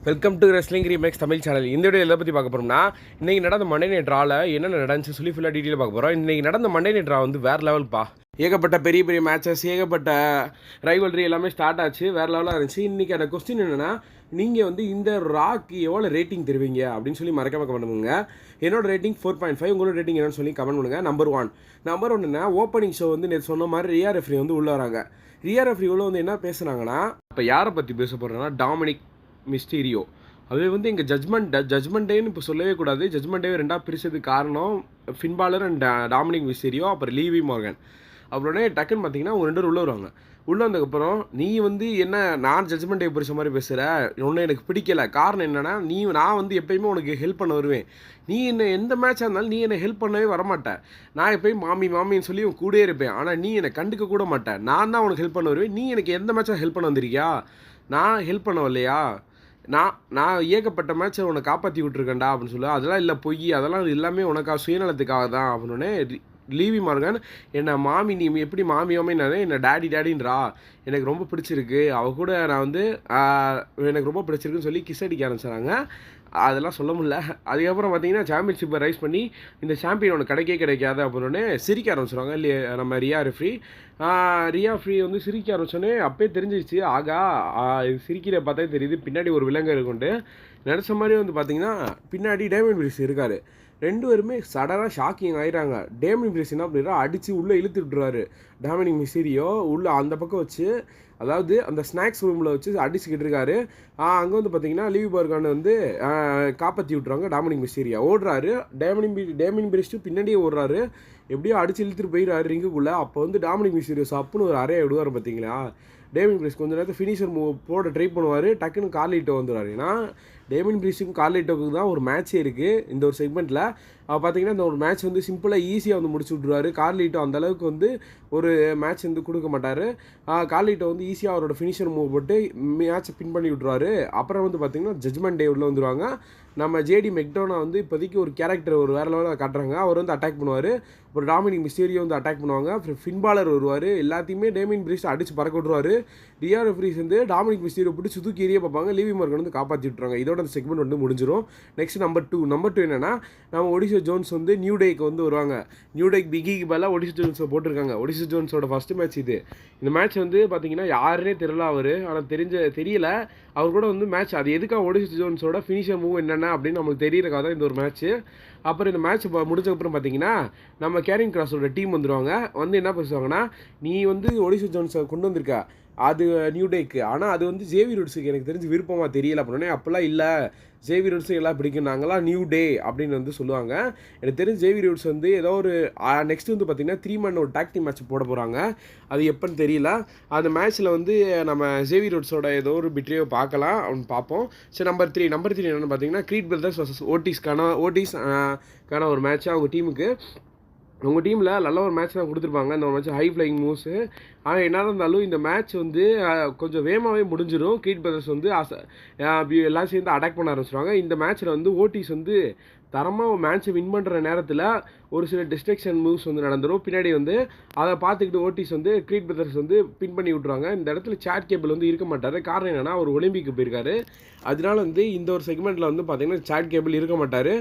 Welcome to wrestling remakes Tamil channel. இந்த video எதை பற்றி பார்க்க போகிறோம்னா, இன்றைக்கி நடந்த மண்டே நைட் ட்ராவில் என்னென்ன நடந்துச்சு சொல்லி ஃபுல்லாக டீட்டெயில் பார்க்க போகிறோம். இன்றைக்கி நடந்த மண்டே நைட் ட்ரா வந்து வேறு லெவல்ப்பா. ஏகப்பட்ட பெரிய பெரிய மேட்சஸ், ஏகப்பட்ட ரைவல்ரி எல்லாமே ஸ்டார்ட் ஆச்சு, வேறு லெவலாக இருந்துச்சு. இன்றைக்கி அந்த கொஸ்டின் என்னென்னா, நீங்கள் வந்து இந்த ராக்கு எவ்வளோ ரேட்டிங் தருவீங்க அப்படின்னு சொல்லி மறக்காம கமெண்ட் பண்ணுங்க. என்னோட ரேட்டிங் 4.5, உங்களோட ரேட்டிங் என்னன்னு சொல்லி கமெண்ட் பண்ணுங்கள். நம்பர் ஒன் என்ன, ஓப்பனிங் ஷோ வந்து நேற்று சொன்ன மாதிரி ரியா ரெஃப்ரி வந்து உள்ளே வராங்க. ரியா ரெஃப்ரி உள்ள வந்து என்ன பேசுனாங்கன்னா, இப்போ யாரை பற்றி பேச போகிறேன்னா, டாமினிக் மிஸ்டீரியோ. அது வந்து எங்கள் ஜட்மெண்ட்டேன்னு இப்போ சொல்லவே கூடாது. ஜட்மெண்ட்டே ரெண்டாக பிரிச்சதுக்கு காரணம் Finn Balor and Dominik Mysterio, அப்புறம் லீவி மார்கன். அப்புறமே டக்குன்னு பார்த்தீங்கன்னா ஒரு 2 பேர் உள்ளே வருவாங்க. உள்ளே வந்ததுக்கப்புறம் நீ வந்து என்ன, நான் ஜட்மெண்ட்டை பிடிச்ச மாதிரி பேசுகிற, ஒன்றும் எனக்கு பிடிக்கல. காரணம் என்னென்னா, நான் வந்து எப்பயுமே உனக்கு ஹெல்ப் பண்ண வருவேன். நீ என்ன எந்த மேட்சாக இருந்தாலும் நீ என்னை ஹெல்ப் பண்ணவே வரமாட்டேன். நான் எப்பயும் மாமின்னு சொல்லி உன் கூடயே இருப்பேன். ஆனால் நீ என்னை கண்டுக்க கூட மாட்டேன். நான் தான் உனக்கு ஹெல்ப் பண்ண வருவேன். நீ எனக்கு எந்த மேட்சாக ஹெல்ப் பண்ண வந்திருக்கியா? நான் ஹெல்ப் பண்ண வரலையா? நான் ஏகப்பட்ட மேட்சை உன்னை காப்பாற்றி விட்டுருக்கேன்டா அப்படின்னு சொல்லி, அதெல்லாம் இல்லை, பொய், அதெல்லாம் எல்லாமே உனக்காக சுயநலத்துக்காக தான் அப்படின்னே. லீவி மார்கன் என்னை மாமி, நீ எப்படி மாமியாமே என்னை டேடின்றா, எனக்கு ரொம்ப பிடிச்சிருக்கு, கூட நான் வந்து எனக்கு ரொம்ப பிடிச்சிருக்குன்னு சொல்லி கிஸ் அடிக்க ஆரம்பிச்சாங்க. அதெல்லாம் சொல்ல முடியல. அதுக்கப்புறம் பார்த்தீங்கன்னா சாம்பியன்ஷிப்பை ரைஸ் பண்ணி இந்த சாம்பியன் ஒன்று கிடைக்காது அப்படின்னு சிரிக்க ஆரம்பிச்சிடுவாங்க. இல்லையே நம்ம ரியா ரெஃப்ரி வந்து சிரிக்க ஆரம்பிச்சோன்னே அப்பயே தெரிஞ்சிச்சு, ஆகா இது சிரிக்கிற பார்த்தே தெரியுது, பின்னாடி ஒரு விலங்கு இருக்குன்ட்டு. நினச்ச மாதிரி வந்து பார்த்தீங்கன்னா பின்னாடி டேமியன் பிரிஸ் இருக்கார். 2 பேருமே சடனாக ஷாக்கிங் ஆகிட்டாங்க. டேமியன் பிரிஸ் என்ன அப்படின்னா அடித்து உள்ளே இழுத்து விட்டுருவார். டாமினிக் மிஸ்டீரியோ உள்ளே அந்த பக்கம் வச்சு, அதாவது அந்த ஸ்நாக்ஸ் ரூமில் வச்சு அடிச்சுக்கிட்டு இருக்காரு. அங்கே வந்து பார்த்தீங்கன்னா லீவி மார்கன் வந்து காப்பாற்றி விட்டுருவாங்க. டாமினிக் மிஸ்டீரியோ ஓடுறாரு. டேமினிக் பிரிஸ்ட்டு பின்னாடியே ஓடுறாரு. எப்படியோ அடிச்சு இழுத்துட்டு போயிடுறாரு ரிங்குக்குள்ளே. அப்போ வந்து டாமினிக் மிஸ்டீரியோ அப்புன்னு ஒரு அறையை விடுவார் பார்த்தீங்களா. டேமினிக் பிரிஸ் கொஞ்சம் நேரத்தில் ஃபினிஷர் மூவ் போட ட்ரை பண்ணுவார். டக்குன்னு கார்லிட்டோ வந்துடுவார். ஏன்னா டேமினிக் பிரிஸுக்கும் கார்லிட்டோவுக்கு தான் ஒரு மேட்ச்சே இருக்குது இந்த ஒரு செக்மெண்ட்டில். பார்த்தீங்கன்னா இந்த ஒரு மேட்ச் வந்து சிம்பிளாக ஈஸியாக வந்து முடிச்சு விட்ருவார். கார்லிட்டோ அந்தளவுக்கு வந்து ஒரு மேட்ச் வந்து கொடுக்க மாட்டார். கார்லிட்டோ வந்து ஈஸியாக அவரோட ஃபினிஷர் மூவ் போட்டு மேட்ச்சை பின் பண்ணி விட்ருவார். அப்புறம் வந்து பார்த்திங்கன்னா ஜட்மெண்ட் டே உள்ள வந்துடுவாங்க. நம்ம ஜேடி மெக்டோனா வந்து இப்போதைக்கு ஒரு கேரக்டர் ஒரு வேறு லெவலில் காட்டுறாங்க. அவர் வந்து அட்டாக் பண்ணுவார். அப்புறம் டாமினிக் மிஸ்டீரியோ வந்து அட்டாக் பண்ணுவாங்க. அப்புறம் ஃபின் பாலர் வருவார். எல்லாத்தையுமே டேமியன் பிரிஸ் அடித்து பறக்க விட்ருவார். ரியா ரெஃப்ரிஸ் வந்து டாமினிக் மிஸ்டீரியோ பிடிச்சி தூக்கி எறிய பார்ப்பாங்க. லீவி மார்கன் வந்து காப்பாற்றி விட்ருவாங்க. இதோட அந்த செக்மெண்ட் வந்து முடிஞ்சிடும். நெக்ஸ்ட் நம்பர் டூ என்னென்னா, நம்ம ஒடிஷா ஜோன்ஸ் வந்து நியூ டேக்கு வந்து வருவாங்க. நியூ டேக் பிகிக்கு பதிலாக ஒடிஷா ஜோன்ஸை போட்டிருக்காங்க. ஒடிஷா ஜோன்ஸோட ஃபஸ்ட்டு மேட்ச் இது. இந்த மேட்ச் வந்து பார்த்தீங்கன்னா யாருன்னே தெரியல அவர், ஆனால் தெரியல அவர் கூட வந்து மேட்ச். அது எதுக்காக ஒடிஷா ஜோன்ஸோட ஃபினிஷர் மூவ் என்னென்ன அப்படின்னு நம்மளுக்கு தெரியறக்காக தான் இந்த ஒரு மேட்ச்சு. அப்புறம் இந்த மேட்ச் முடிஞ்சக்கப்புறம் பார்த்தீங்கன்னா நம்ம கேரிங் கிராஸோட டீம் வந்துடுவாங்க. வந்து என்ன பேசுவாங்கன்னா, நீ வந்து ஒடிஷா ஜோன்ஸை கொண்டு வந்திருக்க அது நியூ டேக்கு, ஆனால் அது வந்து ஜேவியர் வுட்ஸுக்கு எனக்கு தெரிஞ்சு விருப்பமாக தெரியல அப்படின்னே. அப்போல்லாம் இல்லை, ஜேவியர் வுட்ஸுக்கு எல்லாம் பிடிக்கும், நாங்களாம் நியூ டே அப்படின்னு வந்து சொல்லுவாங்க. எனக்கு தெரிஞ்சு ஜேவியர் வுட்ஸ் வந்து ஏதோ ஒரு நெக்ஸ்ட் வந்து பார்த்திங்கன்னா 3 man ஒரு டாக் டீம் மேட்ச் போட போகிறாங்க. அது எப்போன்னு தெரியல. அந்த மேட்ச்சில் வந்து நம்ம ஜேவியர் வுட்ஸோட ஏதோ ஒரு பிட்ரியோ பார்க்கலாம் அப்படின்னு பார்ப்போம். சரி, நம்பர் த்ரீ என்னென்னு பார்த்தீங்கன்னா க்ரீட் பிரதர்ஸ் வர்சஸ் ஓட்டிஸ்க்கான ஒரு மேட்ச். அவங்க டீமுக்கு, உங்கள் டீமில் நல்ல ஒரு மேட்ச் தான் கொடுத்துருப்பாங்க. இந்த ஒரு மேட்ச் ஹை ஃப்ளைங் மூவ்ஸு. ஆனால் என்ன இருந்தாலும் இந்த மேட்ச் வந்து கொஞ்சம் வேகமாகவே முடிஞ்சிடும். க்ரீட் பிரதர்ஸ் வந்து எல்லாம் சேர்ந்து அட்டாக் பண்ண ஆரம்பிச்சிடுவாங்க. இந்த மேட்ச்சில் வந்து ஓட்டிஸ் வந்து தரமாக மேட்ச்சை வின் பண்ணுற நேரத்தில் ஒரு சில டிஸ்ட்ரக்ஷன் மூவ்ஸ் வந்து நடந்துடும். பின்னாடி வந்து அதை பார்த்துக்கிட்டு ஓட்டிஸ் வந்து க்ரீட் பிரதர்ஸ் வந்து பின் பண்ணி விட்ருவாங்க. இந்த இடத்துல சாட் கேபிள் வந்து இருக்க மாட்டார். காரணம் என்னென்னா, அவர் ஒலிம்பிக்கு போயிருக்காரு. அதனால வந்து இந்த ஒரு செக்மெண்ட்டில் வந்து பார்த்திங்கன்னா சாட் கேபிள் இருக்க மாட்டார்.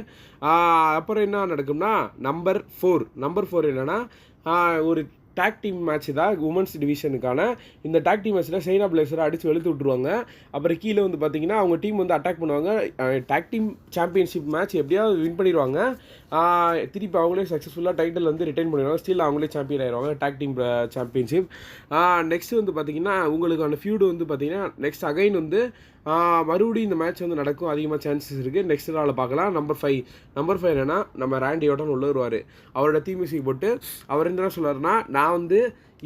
அப்புறம் என்ன நடக்கும்னா, நம்பர் ஃபோர் என்னென்னா, ஒரு டாக் டீம் மேட்ச் தான் உமன்ஸ் டிவிஷனுக்கான. இந்த டாக் டீம் மேட்ச்சில் சைனா பிளேசரை அடித்து வெளுத்து விட்ருவாங்க. அப்புறம் கீழே வந்து பார்த்திங்கன்னா அவங்க டீம் வந்து அட்டாக் பண்ணுவாங்க. டாக் டீம் சாம்பியன்ஷிப் மேட்ச் எப்படியாவது வின் பண்ணிடுவாங்க. திருப்பி அவங்களே சக்ஸஸ்ஃபுல்லாக டைட்டில் வந்து ரிட்டைன் பண்ணிடுவாங்க. ஸ்டில் அவங்களே சாம்பியன் ஆகிடுவாங்க டாக் டீம் சாம்பியன்ஷிப். நெக்ஸ்ட் வந்து பார்த்திங்கன்னா உங்களுக்கான ஃபியூடு வந்து பார்த்திங்கன்னா நெக்ஸ்ட் அகைன் வந்து மறுபடியும் இந்த மேட்ச் வந்து நடக்கும், அதிகமாக சான்சஸ் இருக்குது. நெக்ஸ்ட் நாளில் பார்க்கலாம். நம்பர் ஃபைவ் என்னென்னா, நம்ம ராண்டி ஆர்டன் உள்ள வருவார். அவரோட தீம் மியூசிக் போட்டு அவர் என்ன சொல்கிறாருன்னா, நான் வந்து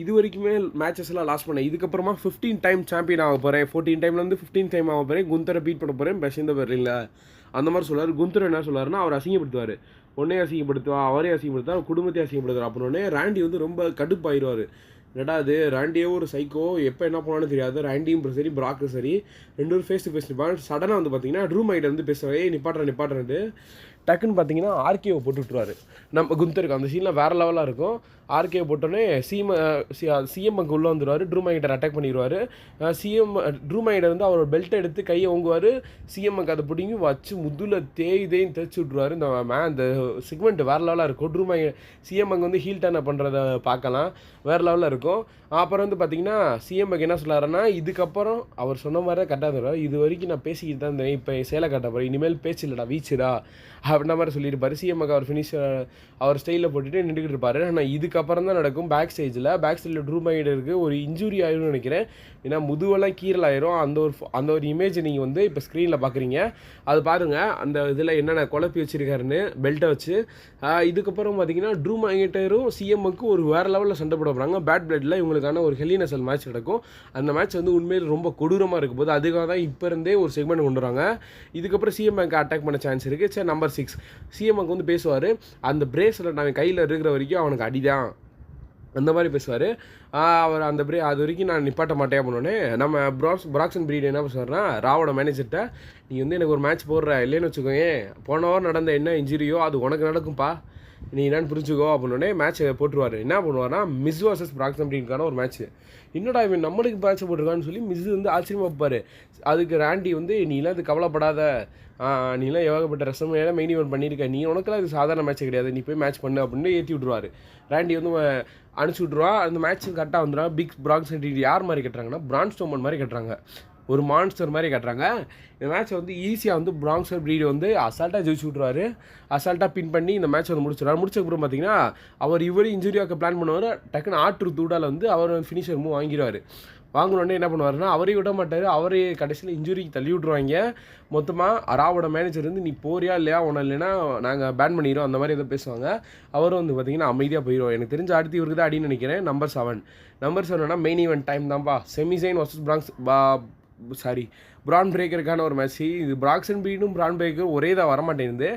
இது வரைக்குமே மேட்சஸ் எல்லாம் லாஸ் பண்ணேன், இதுக்கப்புறமா 15 டைம் சாம்பியன் ஆக போகிறேன், 14 டைம்லேருந்து 15 டைம் ஆக போகிறேன், குந்தரை பீட் பண்ண போகிறேன், பெஷிந்த பெர்லின்ல அந்த மாதிரி சொல்லுவார். குந்தர் என்ன சொல்லுவாருன்னா, அவர் அசிங்கப்படுத்துவார். அவரே அசிங்கப்படுத்துவார், குடும்பத்தையும் அசிங்கப்படுத்துவார். அப்புறம் ராண்டி வந்து ரொம்ப கடுப்பாயிடுவார். என்னடா அது, ராண்டியே ஒரு சைக்கோ, எப்போ என்ன போனான்னு தெரியாது. ராண்டியும் சரி, பிராக்கும் சரி, 2 பேரும் ஃபேஸ் டு ஃபேஸ் நிற்பாங்க. சடனாக வந்து பார்த்தீங்கன்னா ட்ரூ மைட்டை வந்து பேசுவாங்க, நிப்பாட்டுறேன்ட்டு. டக்குன்னு பார்த்தீங்கன்னா ஆர்கேவை போட்டு விட்ருவாரு நம்ம குந்தருக்கு. அந்த சீனில் வேறு லெவலாக இருக்கும். ஆர்கேவை போட்டோன்னே சிஎம் அங்கே உள்ளே வந்துடுவார். ட்ரூ மேக்கின்டையர் அட்டாக் பண்ணிடுவார். ட்ரூ மேக்கின்டையர் வந்து அவரோட பெல்ட்டை எடுத்து கையை ஓங்குவார். சிஎம் அங்கே அதை பிடிங்கி வச்சு முதுல தேய்தேன்னு தேய்ச்சி விட்ருவாரு. அந்த செக்மெண்ட் வேறு லெவலாக இருக்கும். சிஎம் அங்கே வந்து ஹீல் டர்னை பண்ணுறத பார்க்கலாம், வேறு லெவலில் இருக்கும். அப்புறம் வந்து பார்த்தீங்கன்னா சிஎம் என்ன சொல்லாருன்னா, இதுக்கப்புறம் அவர் சொன்ன மாதிரி தான் கரெக்டாக தருவார். இது வரைக்கும் நான் பேசிக்கிட்டு தான் இருந்தேன், இப்போ சேலை காட்ட போகிறேன், இனிமேல் பேச்சு இல்லைடா வீச்சுடா அப்படின்ற மாதிரி சொல்லியிருப்பார். சிஎம் அவர் அவர் ஸ்டைலில் போட்டுட்டு நின்றுக்கிட்டு இருப்பார். ஆனால் இதுக்கப்புறம் தான் நடக்கும் பேக் ஸ்டேஜில் ட்ரூ மேக்கின்டையருக்கு ஒரு இன்ஜுரி ஆயிரும்னு நினைக்கிறேன். ஏன்னா முதுவெல்லாம் கீரல் ஆயிரும். அந்த ஒரு இமேஜ் நீங்கள் வந்து இப்போ ஸ்க்ரீனில் பார்க்குறீங்க. அது பாருங்கள், அந்த இதில் என்னென்ன குழப்பி வச்சுருக்காருன்னு பெல்ட்டை வச்சு. இதுக்கப்புறம் பார்த்தீங்கன்னா ட்ரூ மேக்கின்டையரும் சிஎம்முக்கு ஒரு வேறு லெவலில் சண்டை போட போகிறாங்க. பேட் பிளட்டில் இவங்களுக்கான ஒரு ஹெல் இன் எ செல் மேட்ச் நடக்கும். அந்த மேட்ச் வந்து உண்மையில் ரொம்ப கொடூரமாக இருக்கும் போது அதுக்காக தான் இப்போ இருந்தே ஒரு செக்மெண்ட் கொண்டு வராங்க. இதுக்கப்புறம் சிஎம் பேங்க் அட்டாக் பண்ண சான்ஸ் இருக்குது. சரி, நம்பர் 6 சிஎம் பேங்க் வந்து பேசுவார். அந்த பிரேஸ்லெட் அவன் கையில் இருக்கிற வரைக்கும் அவனுக்கு அடிதான் அந்த மாதிரி பேசுவார். அவர் அந்த அது வரைக்கும் நான் நிப்பாட்ட மாட்டேன் அப்படின்னே நம்ம பிராக்சன் பிரீட் என்ன பேசுவார்னா, ராவோட மேனேஜர்கிட்ட, நீ வந்து எனக்கு ஒரு மேட்ச் போடுற இல்லைன்னு வச்சுக்கோங்க, போன வாரம் நடந்த என்ன இன்ஜுரியோ அது உனக்கு நடக்கும்பா, நீ என்னன்னு புரிஞ்சுக்கோ அப்படின்னே மேட்ச்சை போட்டுருவார். என்ன பண்ணுவார்னா, மிஸ் வர்சஸ் பிராக்சன் பிரீட்கான ஒரு மேட்ச். என்னடா இவன் நம்மளுக்கு மேட்ச்சை போட்டிருக்கான்னு சொல்லி மிஸ் வந்து ஆச்சரியமாக வைப்பார். அதுக்கு ராண்டி வந்து, நீலாம் இது கவலைப்படாத, நீலாம் ஏகப்பட்ட ரெசமையில மெயின் ஈவெண்ட் பண்ணியிருக்க, நீ உனக்குலாம் இது சாதாரண மேட்ச் கிடையாது, நீ போய் மேட்ச் பண்ணு அப்படின்னு ஏற்றி விட்ருவார். ராண்டி வந்து அனுப்பிச்சி விட்ருவா. அந்த மேட்ச் கரெக்டாக வந்துடும். பிக் பிராக்சன் பிரீட் யார் மாதிரி கட்டுறாங்கன்னா, பிரான் ஸ்ட்ரோமன் மாதிரி கட்டுறாங்க, ஒரு மான்ஸ்டர் மாதிரி கட்டுறாங்க. இந்த மேட்ச்சை வந்து ஈஸியாக வந்து பிராக்சன் பிரீட் வந்து அசால்ட்டாக ஜெயிச்சு விட்ருவார். அசால்ட்டாக பின் பண்ணி இந்த மேட்ச் வந்து முடிச்சிடுவார். முடிச்சதுக்கப்புறம் பார்த்தீங்கன்னா அவர் இன்ஜுரியாக்க பிளான் பண்ணுவார். டக்குன்னு ஆற்று தூடால் வந்து அவர் ஃபினிஷர் மூவ் வாங்கிடுவார். வாங்கினோடனே என்ன பண்ணுவார்னா, அவரையும் விட மாட்டார். அவரே கடைசியில் இன்ஜுரிக்கு தள்ளி விட்ருவாங்க. மொத்தமாக ராவோட மேனேஜர் வந்து, நீ போறியா இல்லையா, உன இல்லைன்னா நாங்கள் பேன் பண்ணிடுறோம் அந்த மாதிரி எதோ பேசுவாங்க. அவரும் வந்து பார்த்திங்கன்னா அமைதியாக போயிடுவோம். எனக்கு தெரிஞ்ச அடுத்து இவருக்கு தான் அடின்னு நினைக்கிறேன். நம்பர் 7 மெயின் ஈவெண்ட் டைம் தான்ப்பா. செமிசைன் வர்சஸ் பிரான் பிரேக்கருக்கான ஒரு மேட்ச். இது பிராக்சன் பிரீடும் பிரான் பிரேக்கரும் ஒரே தான் வரமாட்டேங்குது.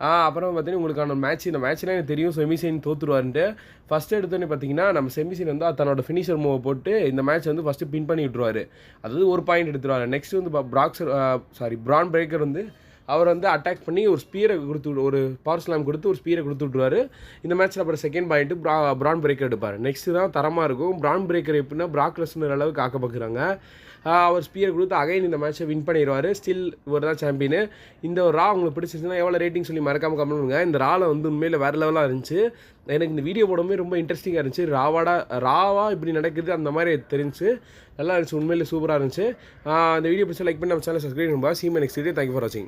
அப்புறம் பார்த்தீங்கன்னா உங்களுக்கான மேட்ச், இந்த மேட்ச்லாம் எனக்கு தெரியும் செமிசைன் தோற்றுருவாருன்ட்டு. ஃபஸ்ட்டு எடுத்தோன்னே பார்த்தீங்கன்னா நம்ம செமிசைன் வந்து தன்னோட ஃபினிஷர் மூவை போட்டு இந்த மேட்ச் வந்து ஃபஸ்ட்டு பின் பண்ணி விட்ருவார். அதாவது ஒரு பாயிண்ட் எடுத்துருவார். நெக்ஸ்ட் வந்து பிரான் பிரேக்கர் வந்து அவர் வந்து அட்டாக் பண்ணி ஒரு ஸ்பீரை ஒரு பவர் ஸ்லாம் கொடுத்து ஒரு ஸ்பீரை கொடுத்து விட்ருவார். இந்த மேட்ச்சில் அப்புறம் செகண்ட் பாயிண்ட்டு பிரான் பிரேக்கர் எடுப்பார். நெக்ஸ்ட்டு தான் தரமாக இருக்கும். பிரான் பிரேக்கர் எப்படின்னா பிராக் லெஸ்னர் அளவுக்கு ஆக்க பார்க்குறாங்க. அவர் ஸ்பீர் கொடுத்து அகைன் இந்த மேட்ச்சை வின் பண்ணிடுவார். ஸ்டில் இவர் தான் சாம்பியனு. இந்த ஒரு ரா உங்களுக்கு பிடிச்சிருச்சுன்னா எவ்வளோ ரேட்டிங் சொல்லி மறக்காமல் கமெண்ட் பண்ணுங்கள். இந்த ராவில் வந்து உண்மையில் வேறு லெவலாக இருந்துச்சு. எனக்கு இந்த வீடியோ போடும்போது ரொம்ப இன்ட்ரெஸ்டிங்காக இருந்துச்சு. ராவா இப்படி நடக்குது அந்த மாதிரி தெரிஞ்சு நல்லா இருந்துச்சு. உண்மையிலே சூப்பராக இருந்துச்சு. இந்த வீடியோ பிடிச்சா லைக் பண்ணி நம்ம சேனல் சப்ஸ்கிரைப் பண்ணுங்கள். See my next video. Thank you for வாட்சிங்.